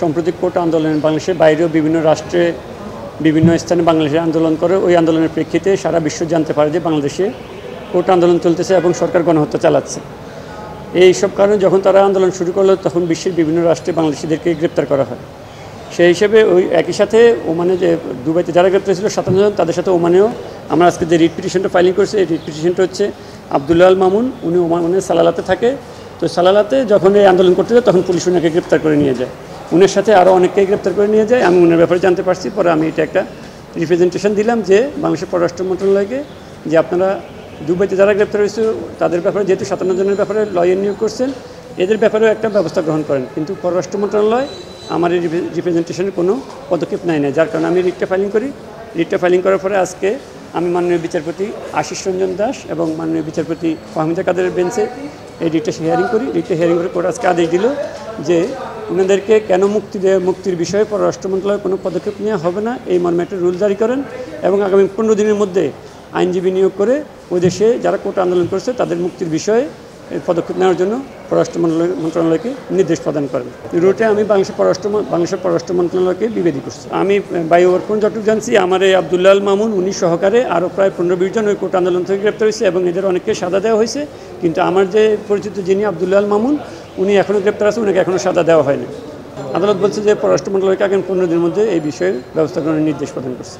সম্প্রতি কোটা আন্দোলনের বাংলাদেশের বাইরেও বিভিন্ন রাষ্ট্রে বিভিন্ন স্থানে বাংলাদেশে আন্দোলন করে। ওই আন্দোলনের প্রেক্ষিতে সারা বিশ্ব জানতে পারে যে বাংলাদেশে কোটা আন্দোলন চলতেছে এবং সরকার গণহত্যা চালাচ্ছে। এই সব কারণে যখন তারা আন্দোলন শুরু করলো তখন বিশ্বের বিভিন্ন রাষ্ট্রে বাংলাদেশিদেরকে গ্রেপ্তার করা হয়। সেই হিসেবে ওই একই সাথে ওমানে যে দুবাইতে যারা গ্রেপ্তার ছিল 57 জন, তাদের সাথে ওমানেও আমরা আজকে যে রিট পিটিশনটা ফাইলিং করেছি, এই রিট পিটিশনটা হচ্ছে আবদুল্লাহ আল মামুন। উনি ওমানের সালালাতে থাকে। তো সালালাতে যখন এই আন্দোলন করতে যায় তখন পুলিশ উনাকে গ্রেপ্তার করে নিয়ে যায়। উনার সাথে আরও অনেককেই গ্রেপ্তার করে নিয়ে যায়। আমি উনার ব্যাপারে জানতে পারছি, পরে আমি এটা একটা রিপ্রেজেন্টেশন দিলাম যে বাংলাদেশের পররাষ্ট্র মন্ত্রণালয়কে, যে আপনারা দুবাইতে যারা গ্রেপ্তার হয়েছে তাদের ব্যাপারে যেহেতু 57 জনের ব্যাপারে লয়ার নিয়োগ করছেন, এদের ব্যাপারেও একটা ব্যবস্থা গ্রহণ করেন। কিন্তু পররাষ্ট্র মন্ত্রণালয় আমার এই রিপ্রেজেন্টেশনের কোনো পদক্ষেপ নেয় না, যার কারণে আমি রিটটা ফাইলিং করি। রিটটা ফাইলিং করার পরে আজকে আমি মাননীয় বিচারপতি আশিস রঞ্জন দাস এবং মাননীয় বিচারপতি ফাহমিদা কাদেরের বেঞ্চে এই রিটটা হিয়ারিং করি। রিটটা হিয়ারিং করে কোর্ট আজকে আদেশ দিল যে ওনাদেরকে কেন মুক্তির বিষয়ে পররাষ্ট্র মন্ত্রণালয় কোনো পদক্ষেপ নেওয়া হবে না, এই মর্মে একটা রুল জারি করেন এবং আগামী 15 দিনের মধ্যে আইনজীবী নিয়োগ করে ওই দেশে যারা কোটা আন্দোলন করছে তাদের মুক্তির বিষয়ে পদক্ষেপ নেওয়ার জন্য পররাষ্ট্র মন্ত্রণালয়কে নির্দেশ প্রদান করেন। রুটে আমি বাংলাদেশের পররাষ্ট্র মন্ত্রণালয়কে বিবেদী করছি। আমি বায়ুবর্পণ যতটুকু জানছি, আমার এই আবদুল্লাহ আল মামুন উনি সহকারে আরও প্রায় 15-20 জন ওই কোটা আন্দোলন থেকে গ্রেপ্তার হয়েছে এবং এদের অনেককে সাজা দেওয়া হয়েছে। কিন্তু আমার যে পরিচিত যিনি আবদুল্লাহ আল মামুন, উনি এখনও গ্রেপ্তার আছে, উনাকে এখনও সাজা দেওয়া হয়নি। আদালত বলছে যে পররাষ্ট্র মন্ত্রণালয়কে আগামী 15 দিনের মধ্যে এই বিষয়ে ব্যবস্থা গ্রহণের নির্দেশ প্রদান করছে।